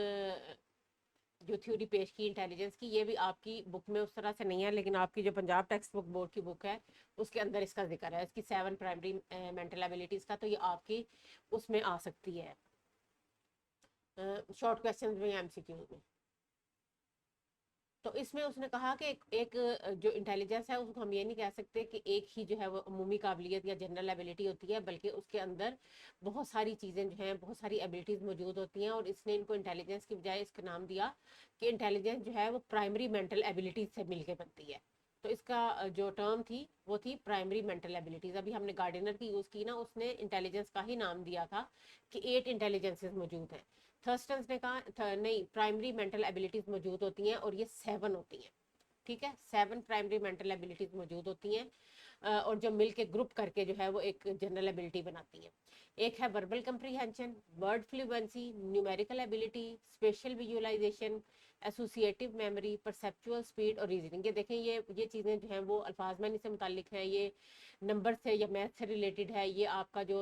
जो थ्योरी पेश की इंटेलिजेंस की, ये भी आपकी बुक में उस तरह से नहीं है, लेकिन आपकी जो पंजाब टेक्स्ट बुक बोर्ड की बुक है उसके अंदर इसका जिक्र है, इसकी 7 प्राइमरी मेंटल एबिलिटीज़ का, तो ये आपकी उसमें आ सकती है शॉर्ट क्वेश्चन में या एमसीक्यू में। तो इसमें उसने कहा कि एक जो इंटेलिजेंस है उसको हम ये नहीं कह सकते कि एक ही जो है वो अमूमी काबिलियत या जनरल एबिलिटी होती है, बल्कि उसके अंदर बहुत सारी चीज़ें जो हैं, बहुत सारी एबिलिटीज़ मौजूद होती हैं, और इसने इनको इंटेलिजेंस की बजाय इसका नाम दिया कि इंटेलिजेंस जो है वो प्राइमरी मेंटल एबिलिटीज से मिलकर बनती है। तो इसका जो टर्म थी वो थी प्राइमरी मेंटल एबिलिटीज़। अभी हमने गार्डनर की यूज़ की ना, उसने इंटेलिजेंस का ही नाम दिया था कि 8 इंटेलिजेंसेज मौजूद हैं। थर्स्टन ने कहा नहीं, प्राइमरी मेंटल एबिलिटीज मौजूद होती हैं और ये 7 होती हैं। ठीक है, 7 प्राइमरी मेंटल एबिलिटीज मौजूद होती हैं, और जो मिल के ग्रुप करके जो है वो एक जनरल एबिलिटी बनाती हैं। एक है verbal comprehension, word fluency, numerical ability, spatial visualization, associative memory, perceptual speed और रीजनिंग। ये देखें, ये चीज़ें जो हैं वो अल्फाज मैनी से मुतालिक हैं, ये नंबर से या मैथ से रिलेटेड है, ये आपका जो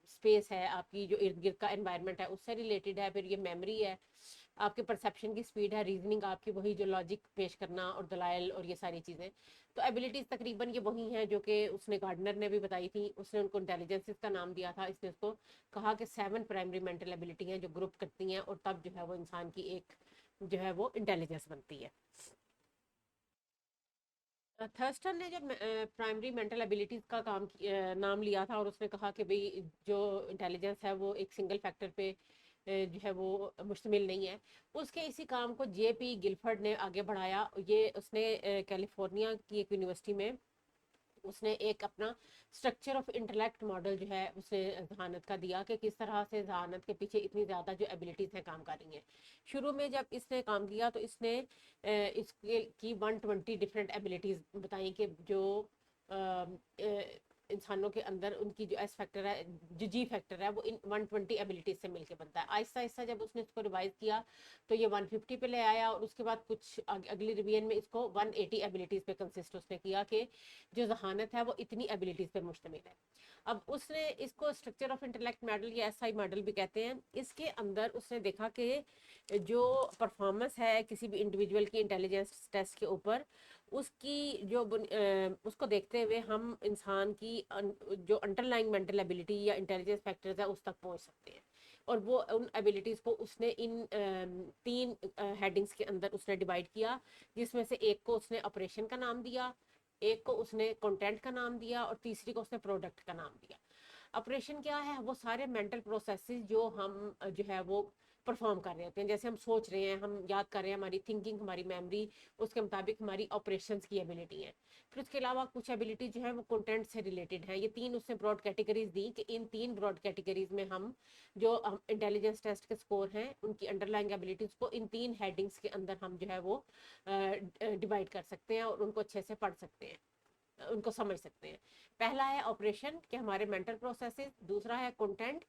स्पेस है, आपकी जो इर्द गिर्द का एनवायरनमेंट है उससे रिलेटेड है, फिर ये मेमोरी है, आपके परसेप्शन की स्पीड है, रीजनिंग आपकी वही जो लॉजिक पेश करना और दलाइल और ये सारी चीज़ें। तो एबिलिटीज़ तकरीबन ये वही हैं जो कि उसने गार्डनर ने भी बताई थी, उसने उनको इंटेलिजेंसेस का नाम दिया था, इसने उसको कहा कि 7 प्राइमरी मेंटल एबिलिटी हैं जो ग्रुप करती हैं और तब जो है वो इंसान की एक जो है वो इंटेलिजेंस बनती है। थर्स्टन ने जब प्राइमरी मेंटल एबिलिटीज़ का नाम लिया था, और उसने कहा कि भाई जो इंटेलिजेंस है वो एक सिंगल फैक्टर पे जो है वो मुश्तमिल नहीं है, उसके इसी काम को जेपी गिलफर्ड ने आगे बढ़ाया। ये उसने कैलिफोर्निया की एक यूनिवर्सिटी में उसने एक अपना स्ट्रक्चर ऑफ इंटेलेक्ट मॉडल जो है उसने जहानत का दिया कि किस तरह से जहानत के पीछे इतनी ज़्यादा जो एबिलिटीज़ हैं काम कर रही हैं। शुरू में जब इसने काम किया तो इसने इसके की 120 डिफरेंट एबिलिटीज़ बताई कि जो इंसानों के अंदर उनकी जो एस फैक्टर है, जो जी फैक्टर है, वो इन 120 एबिलिटीज से मिलकर बनता है। आहिस्ता आहिस्ता जब उसने इसको रिवाइज किया तो ये 150 पे ले आया, और उसके बाद कुछ अगली रिवीजन में इसको 180 एबिलिटीज पे कंसिस्ट उसने किया कि जो जहानत है वो इतनी एबिलिटीज पे मुश्तमिल है। अब उसने इसको स्ट्रक्चर ऑफ इंटेलेक्ट मॉडल या एसआई मॉडल भी कहते हैं। इसके अंदर उसने देखा कि जो परफॉर्मेंस है किसी भी इंडिविजुअल की इंटेलिजेंस टेस्ट के ऊपर, उसकी जो उसको देखते हुए हम इंसान की जो अंडरलाइंग मेंटल एबिलिटी या इंटेलिजेंस फैक्टर्स है उस तक पहुंच सकते हैं। और वो उन एबिलिटीज़ को उसने इन 3 हेडिंग्स के अंदर उसने डिवाइड किया, जिसमें से एक को उसने ऑपरेशन का नाम दिया, एक को उसने कंटेंट का नाम दिया, और तीसरी को उसने प्रोडक्ट का नाम दिया। ऑपरेशन क्या है? वो सारे मेंटल प्रोसेसेस जो हम जो है वो परफॉर्म कर रहे होते हैं, जैसे हम सोच रहे हैं, हम याद कर रहे हैं, हमारी थिंकिंग, हमारी मेमोरी, उसके मुताबिक हमारी ऑपरेशंस की एबिलिटी है। फिर उसके अलावा कुछ एबिलिटी जो है वो कंटेंट से रिलेटेड है। ये 3 उसने ब्रॉड कैटेगरीज दी कि इन 3 ब्रॉड कैटेगरीज में हम जो इंटेलिजेंस टेस्ट के स्कोर हैं उनकी अंडरलाइंग एबिलिटीज को इन 3 हेडिंग्स के अंदर हम जो है वो डिवाइड कर सकते हैं और उनको अच्छे से पढ़ सकते हैं, उनको समझ सकते हैं। पहला है ऑपरेशन के हमारे मेंटल प्रोसेसेस, दूसरा है कंटेंट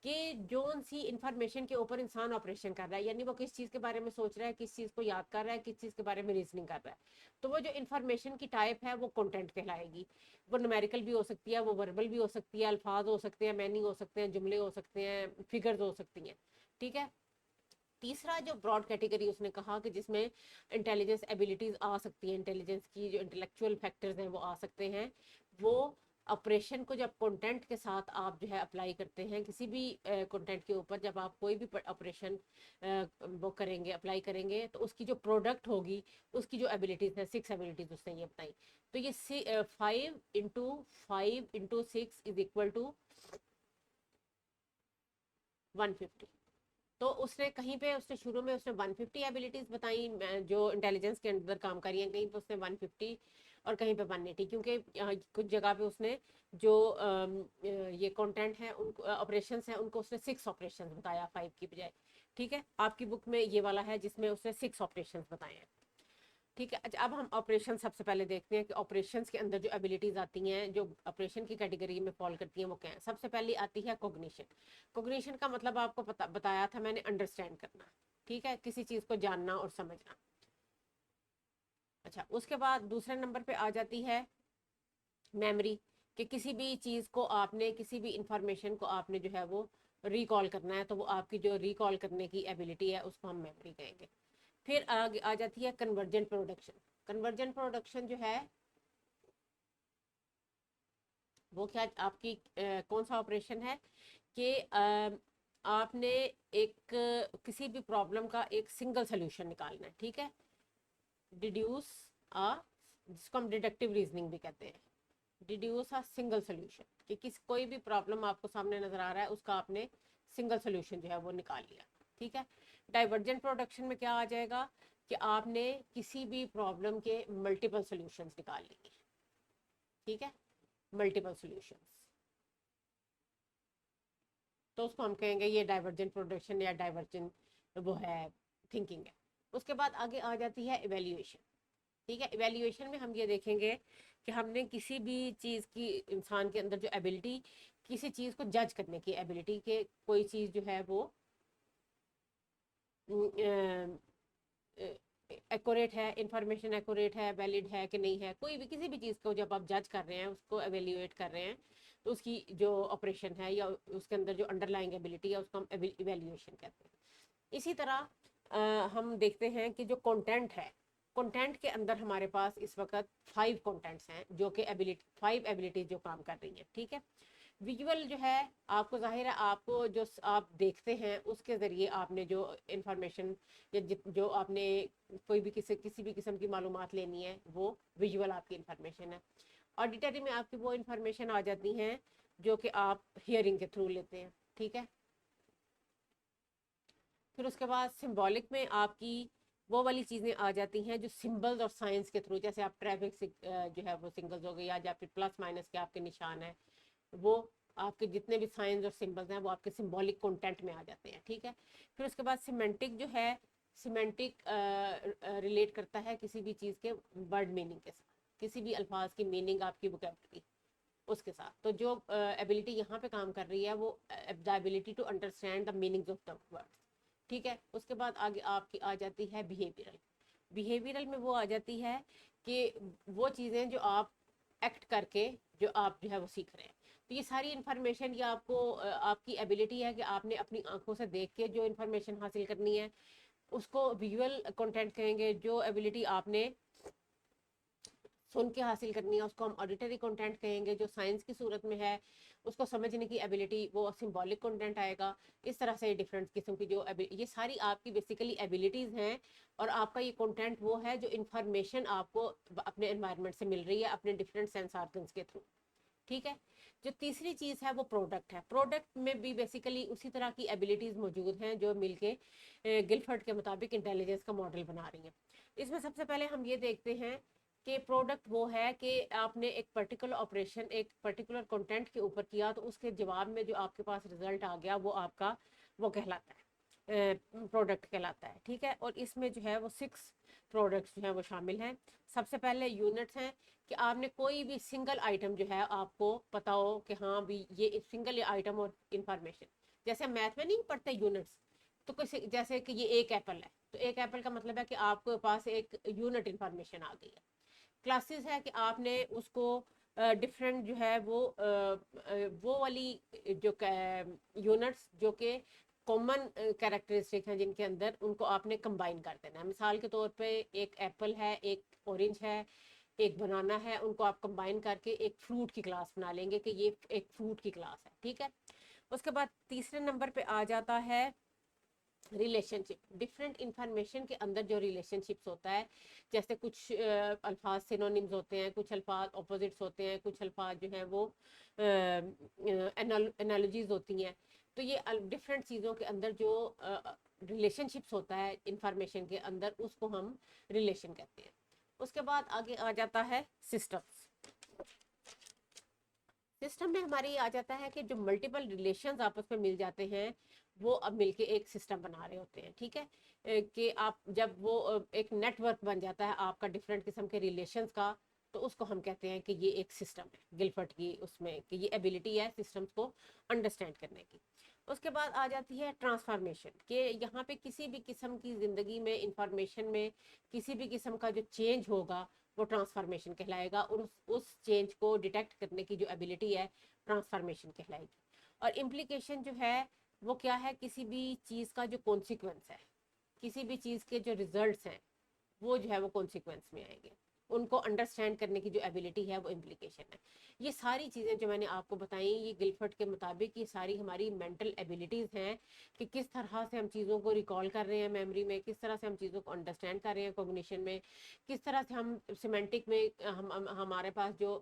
कि जो सी इंफॉर्मेशन के ऊपर इंसान ऑपरेशन कर रहा है, यानी वो किस चीज़ के बारे में सोच रहा है, किस चीज़ को याद कर रहा है, किस चीज़ के बारे में रीजनिंग कर रहा है। तो वो जो इंफॉर्मेशन की टाइप है वो कंटेंट कहलाएगी। वो न्यूमेरिकल भी हो सकती है, वो वर्बल भी हो सकती है, अल्फाज हो सकते हैं, मीनिंग हो सकते हैं, जुमले हो सकते हैं, फिगर्स हो सकती हैं। ठीक है। तीसरा जो ब्रॉड कैटेगरी उसने कहा कि जिसमें इंटेलिजेंस एबिलिटीज आ सकती हैं, इंटेलिजेंस की जो इंटेलेक्चुअल फैक्टर्स हैं वो आ सकते हैं, वो ऑपरेशन को जब कंटेंट के साथ आप जो है अप्लाई करते हैं, किसी भी कंटेंट के ऊपर जब आप कोई भी ऑपरेशन वो करेंगे, अप्लाई करेंगे, तो उसकी जो प्रोडक्ट होगी, उसकी जो एबिलिटीज है, 6 एबिलिटीज उसने ये बताई। तो ये 5 × 5 × 6 इज इक्वल टू 150। तो उसने कहीं पे उसने शुरू में उसने 150 एबिलिटीज बताई जो इंटेलिजेंस के अंदर काम करी हैं, कहीं पे उसने 150 और कहीं पे 180, क्योंकि कुछ जगह पे उसने जो ये कंटेंट है, उनको ऑपरेशंस हैं, उनको उसने 6 ऑपरेशंस बताया 5 की बजाय। ठीक है, आपकी बुक में ये वाला है जिसमें उसने 6 ऑपरेशंस बताए हैं। ठीक है। अच्छा, अब हम ऑपरेशन सबसे पहले देखते हैं कि ऑपरेशंस के अंदर जो एबिलिटीज आती हैं, जो ऑपरेशन की कैटेगरी में फॉल करती हैं, वो क्या है। सबसे पहले आती है कोग्निशन। कोग्निशन का मतलब आपको बताया था मैंने, अंडरस्टैंड करना। ठीक है, किसी चीज़ को जानना और समझना। अच्छा, उसके बाद दूसरे नंबर पे आ जाती है मेमोरी, कि किसी भी चीज़ को आपने, किसी भी इंफॉर्मेशन को आपने जो है वो रिकॉल करना है, तो वो आपकी जो रिकॉल करने की एबिलिटी है उसको हम मेमोरी कहेंगे। फिर आगे आ जाती है कन्वर्जेंट प्रोडक्शन। कन्वर्जेंट प्रोडक्शन जो है वो क्या आपकी कौन सा ऑपरेशन है कि आपने एक किसी भी प्रॉब्लम का एक सिंगल सोल्यूशन निकालना है, ठीक है। डिड्यूस आ, जिसको हम डिडक्टिव रीजनिंग भी कहते हैं, डिड्यूस अ सिंगल सोल्यूशन, कि किस कोई भी प्रॉब्लम आपको सामने नजर आ रहा है उसका आपने सिंगल सोल्यूशन जो है वो निकाल लिया, ठीक है। डाइवर्जेंट प्रोडक्शन में क्या आ जाएगा कि आपने किसी भी प्रॉब्लम के मल्टीपल सोल्यूशंस निकाल लिए, ठीक है, मल्टीपल सोल्यूशंस, तो उसको हम कहेंगे ये डाइवर्जेंट प्रोडक्शन या डाइवर्जेंट वो है थिंकिंग है। उसके बाद आगे आ जाती है इवेल्युएशन, ठीक है। इवेल्युएशन में हम ये देखेंगे कि हमने किसी भी चीज़ की, इंसान के अंदर जो एबिलिटी, किसी चीज़ को जज करने की एबिलिटी, के कोई चीज़ जो है वो एक्यूरेट है, इंफॉर्मेशन एक्यूरेट है, वैलिड है कि नहीं है, कोई भी किसी भी चीज़ को जब आप जज कर रहे हैं, उसको एवेल्युएट कर रहे हैं, तो उसकी जो ऑपरेशन है या उसके अंदर जो अंडरलाइंग एबिलिटी है उसको हम इवेल्युएशन कहते हैं। इसी तरह हम देखते हैं कि जो कंटेंट है, कंटेंट के अंदर हमारे पास इस वक्त 5 कंटेंट्स हैं जो कि एबिलिटी, 5 एबिलिटीज जो काम कर रही हैं, ठीक है। विजुअल जो है, आपको जाहिर है आपको जो आप देखते हैं उसके ज़रिए आपने जो इंफॉर्मेशन या जो आपने कोई भी किसी भी किस्म की मालूमात लेनी है वो विजुअल आपकी इंफॉर्मेशन है। ऑडिटरी में आपकी वो इंफॉर्मेशन आ जाती हैं जो कि आप हियरिंग के थ्रू लेते हैं, ठीक है। फिर उसके बाद सिंबॉलिक में आपकी वो वाली चीज़ें आ जाती हैं जो सिंबल्स और साइंस के थ्रू, जैसे आप ट्रैफिक जो है वो सिंबल्स हो गए, या फिर प्लस माइनस के आपके निशान है, वो आपके जितने भी साइंस और सिंबल्स हैं वो आपके सिंबॉलिक कंटेंट में आ जाते हैं, ठीक है। फिर उसके बाद सिमेंटिक जो है, सिमेंटिक रिलेट करता है किसी भी चीज़ के वर्ड मीनिंग के साथ, किसी भी अल्फाज की मीनिंग आपकी वोकैबुलरी उसके साथ। तो जो एबिलिटी यहाँ पे काम कर रही है वो the ability to understand the meanings of the words, ठीक है। उसके बाद आगे आपकी आ जाती है बिहेवियरल। बिहेवियरल में वो आ जाती है कि वो चीज़ें जो आप एक्ट करके जो आप जो है वो सीख रहे हैं, तो ये सारी इन्फॉर्मेशन, ये आपको आपकी एबिलिटी है कि आपने अपनी आंखों से देख के जो इन्फॉर्मेशन हासिल करनी है उसको विजुअल कंटेंट कहेंगे। जो एबिलिटी आपने सुन के हासिल करनी है उसको हम ऑडिटरी कंटेंट कहेंगे। जो साइंस की सूरत में है उसको समझने की एबिलिटी, वो सिंबॉलिक कंटेंट आएगा। इस तरह से डिफरेंट किस्म की जो ये सारी आपकी बेसिकली एबिलिटीज़ हैं, और आपका ये कंटेंट वो है जो इन्फॉर्मेशन आपको अपने एनवायरनमेंट से मिल रही है अपने डिफरेंट सेंस ऑर्गन्स के थ्रू, ठीक है। जो तीसरी चीज़ है वो प्रोडक्ट है। प्रोडक्ट में भी बेसिकली उसी तरह की एबिलिटीज़ मौजूद हैं जो मिलके गिलफर्ड के मुताबिक इंटेलिजेंस का मॉडल बना रही हैं। इसमें सबसे पहले हम ये देखते हैं कि प्रोडक्ट वो है कि आपने एक पर्टिकुलर ऑपरेशन एक पर्टिकुलर कंटेंट के ऊपर किया, तो उसके जवाब में जो आपके पास रिजल्ट आ गया वो आपका वो कहलाता है, प्रोडक्ट कहलाता है, ठीक है। और इसमें जो है वो 6 प्रोडक्ट्स जो हैं वो शामिल हैं। सबसे पहले यूनिट्स हैं, कि आपने कोई भी सिंगल आइटम जो है आपको पता हो कि हाँ भी ये सिंगल आइटम और इंफॉर्मेशन, जैसे मैथ में नहीं पढ़ते यूनिट्स, तो किसी जैसे कि ये एक एप्पल है, तो एक एप्पल का मतलब है कि आपके पास एक यूनिट इंफॉर्मेशन आ गई है। क्लासेस है कि आपने उसको डिफरेंट जो है वो वाली जो यूनिट्स जो कि कॉमन कैरेक्टरिस्टिक हैं जिनके अंदर, उनको आपने कंबाइन कर देना है। मिसाल के तौर पे एक एप्पल है, एक ऑरेंज है, एक बनाना है, उनको आप कंबाइन करके एक फ्रूट की क्लास बना लेंगे कि ये एक फ्रूट की क्लास है, ठीक है। उसके बाद तीसरे नंबर पे आ जाता है रिलेशनशिप। डिफरेंट इंफॉर्मेशन के अंदर जो रिलेशनशिप्स होता है, जैसे कुछ अल्फाज सिनोनिम्स होते हैं, कुछ अल्फाज ऑपोजिट्स होते हैं, कुछ अल्फाज जो हैं वो एनालॉजीज होती हैं। तो ये डिफरेंट चीज़ों के अंदर जो रिलेशनशिप्स होता है इंफॉर्मेशन के अंदर, उसको हम रिलेशन कहते हैं। उसके बाद आगे आ जाता है सिस्टम्स। सिस्टम में हमारी आ जाता है कि जो मल्टीपल रिलेशंस आपस में मिल जाते हैं वो अब मिलके एक सिस्टम बना रहे होते हैं, ठीक है। कि आप जब वो एक नेटवर्क बन जाता है आपका डिफरेंट किस्म के रिलेशंस का, तो उसको हम कहते हैं कि ये एक सिस्टम है। गिलफर्ट की उसमें कि ये एबिलिटी है सिस्टम्स को अंडरस्टैंड करने की। उसके बाद आ जाती है ट्रांसफॉर्मेशन, कि यहाँ पे किसी भी किस्म की ज़िंदगी में इंफॉर्मेशन में किसी भी किस्म का जो चेंज होगा वो ट्रांसफॉर्मेशन कहलाएगा, और उस चेंज को डिटेक्ट करने की जो एबिलिटी है ट्रांसफॉर्मेशन कहलाएगी। और इम्प्लीकेशन जो है वो क्या है, किसी भी चीज़ का जो कॉन्सिक्वेंस है, किसी भी चीज़ के जो रिजल्ट्स हैं वो जो है वो कॉन्सिक्वेंस में आएंगे, उनको अंडरस्टैंड करने की जो एबिलिटी है वो इम्प्लीकेशन है। ये सारी चीज़ें जो मैंने आपको बताई, ये गिलफर्ड के मुताबिक ये सारी हमारी मेंटल एबिलिटीज़ हैं, कि किस तरह से हम चीज़ों को रिकॉल कर रहे हैं मेमोरी में, किस तरह से हम चीज़ों को अंडरस्टैंड कर रहे हैं कॉग्निशन में, किस तरह से हम सिमेंटिक में हमारे पास जो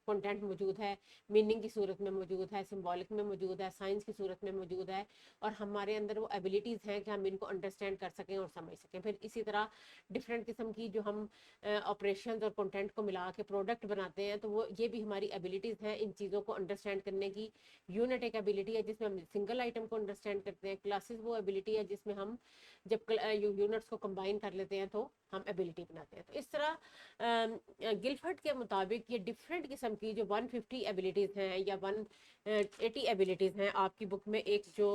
कंटेंट मौजूद है मीनिंग की सूरत में मौजूद है, सिंबॉलिक में मौजूद है, साइंस की सूरत में मौजूद है, और हमारे अंदर वो एबिलिटीज़ हैं कि हम इनको अंडरस्टैंड कर सकें और समझ सकें। फिर इसी तरह डिफरेंट किस्म की जो हम ऑपरेशंस और कंटेंट को मिला के प्रोडक्ट बनाते हैं, तो वो ये भी हमारी एबिलिटीज़ हैं इन चीज़ों को अंडरस्टैंड करने की। यूनिट एक एबिलिटी है जिसमें हम सिंगल आइटम को अंडरस्टैंड करते हैं, क्लासेस वो एबिलिटी है जिसमें हम जब यूनिट्स को कंबाइन कर लेते हैं तो हम एबिलिटी बनाते हैं। तो इस तरह गिलफर्ड के मुताबिक ये डिफरेंट किस्म की जो 150 एबिलिटीज़ हैं या 180 एबिलिटीज़ हैं, आपकी बुक में एक जो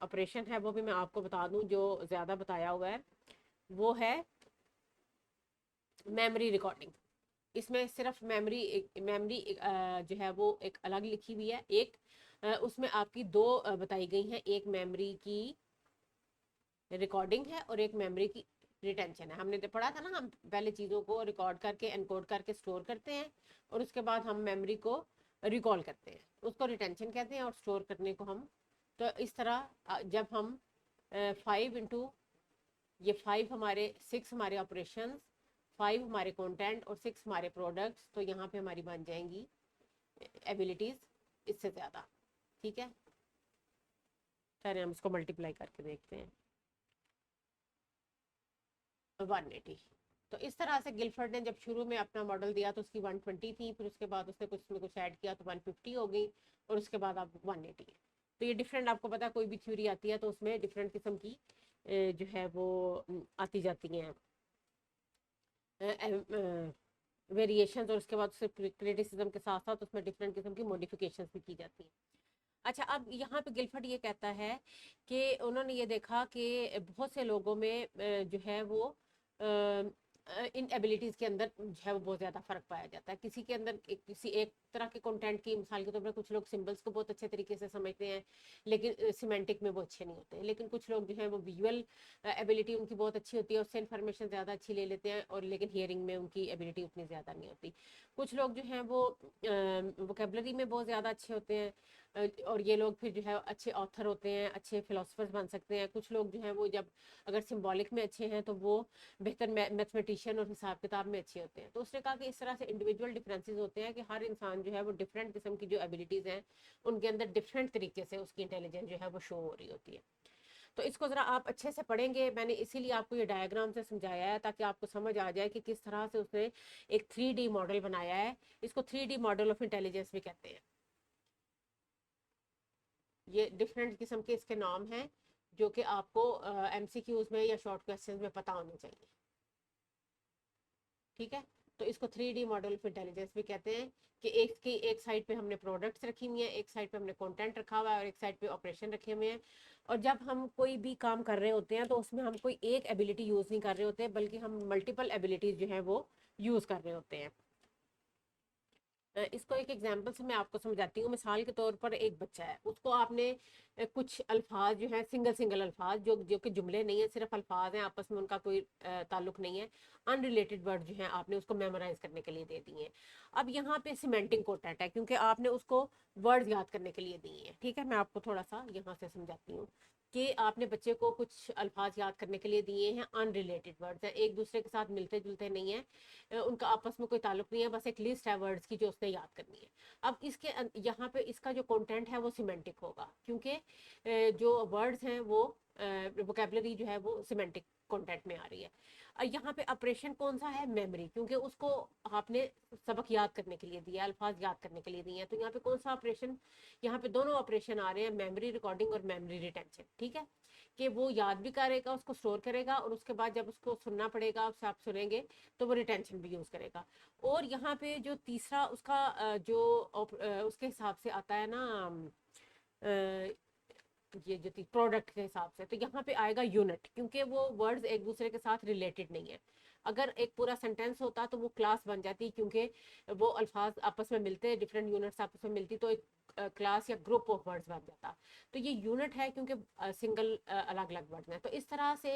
ऑपरेशन है वो भी मैं आपको बता दूं जो ज़्यादा बताया हुआ है, वो है मेमोरी रिकॉर्डिंग। इसमें सिर्फ मेमोरी जो है वो एक अलग लिखी हुई है, एक उसमें आपकी दो बताई गई हैं, एक मेमोरी की रिकॉर्डिंग है और एक मेमोरी की रिटेंशन है। हमने तो पढ़ा था ना, हम पहले चीज़ों को रिकॉर्ड करके एनकोड करके स्टोर करते हैं और उसके बाद हम मेमोरी को रिकॉल करते हैं, उसको रिटेंशन कहते हैं, और स्टोर करने को हम, तो इस तरह जब हम 5 इंटू ये 5 हमारे 6 हमारे ऑपरेशन, 5 हमारे कंटेंट और 6 हमारे प्रोडक्ट्स, तो यहाँ पे हमारी बन जाएंगी एबिलिटीज़ इससे ज़्यादा। ठीक है, चलिए हम इसको मल्टीप्लाई करके देखते हैं, 180। तो इस तरह से गिलफर्ड ने जब शुरू में अपना मॉडल दिया तो उसकी 120 थी, फिर उसके बाद उसने कुछ में कुछ ऐड किया तो 150 हो गई, और उसके बाद अब 180 है। तो ये डिफरेंट, आपको पता है कोई भी थ्योरी आती है तो उसमें डिफरेंट किस्म की जो है वो आती जाती हैं वेरिएशंस, और उसके बाद उससे क्रिटिसिज्म के साथ साथ उसमें डिफरेंट किस्म की मॉडिफिकेशंस भी की जाती हैं। अच्छा, अब यहाँ पे गिलफर्ड ये कहता है कि उन्होंने ये देखा कि बहुत से लोगों में जो है वो इन एबिलिटीज़ के अंदर जो है वो बहुत ज़्यादा फ़र्क पाया जाता है। किसी के अंदर किसी एक तरह के कंटेंट की मिसाल के तौर पर कुछ लोग सिंबल्स को बहुत अच्छे तरीके से समझते हैं लेकिन सिमेंटिक में वो अच्छे नहीं होते, लेकिन कुछ लोग जो है वो विजुअल एबिलिटी उनकी बहुत अच्छी होती है, उससे इन्फॉर्मेशन ज़्यादा अच्छी ले लेते हैं, और लेकिन हियरिंग में उनकी एबिलिटी उतनी ज़्यादा नहीं होती। कुछ लोग जो हैं वो वोकेबलरी में बहुत ज़्यादा अच्छे होते हैं, और ये लोग फिर जो है अच्छे ऑथर होते हैं, अच्छे फिलोसफर्स बन सकते हैं। कुछ लोग जो हैं वो जब अगर सिंबॉलिक में अच्छे हैं तो वो बेहतर मैथमेटिशियन और हिसाब किताब में अच्छे होते हैं। तो उसने कहा कि इस तरह से इंडिविजुअल डिफरेंसेस होते हैं कि हर इंसान जो है वो डिफरेंट किस्म की जो एबिलिटीज़ हैं उनके अंदर डिफरेंट तरीके से उसकी इंटेलिजेंस जो है वो शो हो रही होती है। तो इसको ज़रा आप अच्छे से पढ़ेंगे, मैंने इसीलिए आपको ये डायग्राम से समझाया है ताकि आपको समझ आ जाए कि किस तरह से उसने एक 3D मॉडल बनाया है। इसको 3D मॉडल ऑफ इंटेलिजेंस भी कहते हैं। ये डिफरेंट किस्म के इसके नाम हैं जो कि आपको MCQs में या शॉर्ट क्वेश्चंस में पता होने चाहिए। ठीक है, तो इसको 3D मॉडल ऑफ इंटेलिजेंस भी कहते हैं, कि एक साइड पे हमने प्रोडक्ट्स रखी हुई हैं, एक साइड पे हमने कंटेंट रखा हुआ है, और एक साइड पे ऑपरेशन रखे हुए हैं। और जब हम कोई भी काम कर रहे होते हैं तो उसमें हम कोई एक एबिलिटी यूज़ नहीं कर रहे होते, बल्कि हम मल्टीपल एबिलिटीज़ जो है वो यूज़ कर रहे होते हैं। इसको एक एग्जांपल से मैं आपको समझाती हूँ। मिसाल के तौर पर एक बच्चा है, उसको आपने कुछ अल्फाज जो है सिंगल सिंगल अल्फाज जो कि जुमले नहीं है, सिर्फ अल्फाज हैं, आपस में उनका कोई ताल्लुक नहीं है, अनरिलेटेड वर्ड जो है आपने उसको मेमोराइज करने के लिए दे दिए हैं। अब यहाँ पे सिमेंटिक कंटेंट है क्योंकि आपने उसको वर्ड याद करने के लिए दिए हैं। ठीक है, मैं आपको थोड़ा सा यहाँ से समझाती हूँ कि आपने बच्चे को कुछ अल्फाज याद करने के लिए दिए हैं, अनरिलेटेड वर्ड्स हैं, एक दूसरे के साथ मिलते जुलते नहीं है, उनका आपस में कोई ताल्लुक नहीं है, बस एक लिस्ट है वर्ड्स की जो उसने याद करनी है। अब इसके यहाँ पे इसका जो कंटेंट है वो सिमेंटिक होगा, क्योंकि जो वर्ड्स हैं वो वोकेबलरी जो है वो सिमेंटिक कंटेंट में आ रही है। यहाँ पे ऑपरेशन कौन सा है, मेमोरी, क्योंकि उसको आपने सबक याद करने के लिए दिया, अल्फाज याद करने के लिए दिए हैं, तो यहाँ पे कौन सा ऑपरेशन, यहाँ पे दोनों ऑपरेशन आ रहे हैं, मेमोरी रिकॉर्डिंग और मेमोरी रिटेंशन। ठीक है, कि वो याद भी करेगा, उसको स्टोर करेगा, और उसके बाद जब उसको सुनना पड़ेगा, उससे आप सुनेंगे तो वो रिटेंशन भी यूज़ करेगा। और यहाँ पे जो तीसरा उसका जो उसके हिसाब से आता है ना, ये जो थी प्रोडक्ट के हिसाब से, तो यहाँ पे आएगा यूनिट, क्योंकि वो वर्ड्स एक दूसरे के साथ रिलेटेड नहीं है। अगर एक पूरा सेंटेंस होता तो वो क्लास बन जाती, क्योंकि वो अल्फाज आपस में मिलते, डिफरेंट यूनिट्स आपस में मिलती, तो एक क्लास या ग्रुप ऑफ वर्ड्स बन जाता। तो ये यूनिट है क्योंकि सिंगल अलग अलग वर्ड्स हैं। तो इस तरह से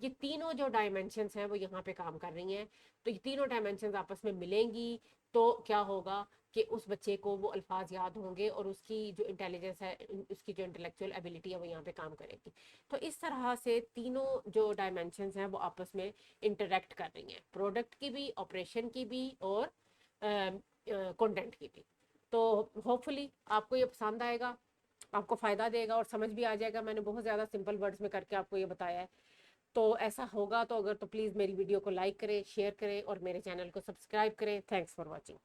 ये तीनों जो डायमेंशंस हैं वो यहाँ पे काम कर रही हैं। तो ये तीनों डायमेंशंस आपस में मिलेंगी तो क्या होगा कि उस बच्चे को वो अल्फाज याद होंगे और उसकी जो इंटेलिजेंस है, उसकी जो इंटेलेक्चुअल एबिलिटी है वो यहाँ पे काम करेगी। तो इस तरह से तीनों जो डायमेंशंस हैं वो आपस में इंटरेक्ट कर रही हैं, प्रोडक्ट की भी, ऑपरेशन की भी, और कंटेंट की भी। तो होपफुली आपको ये पसंद आएगा, आपको फ़ायदा देगा और समझ भी आ जाएगा। मैंने बहुत ज़्यादा सिंपल वर्ड्स में करके आपको ये बताया है। तो ऐसा होगा तो अगर तो प्लीज़ मेरी वीडियो को लाइक करें, शेयर करें और मेरे चैनल को सब्सक्राइब करें। Thanks for watching.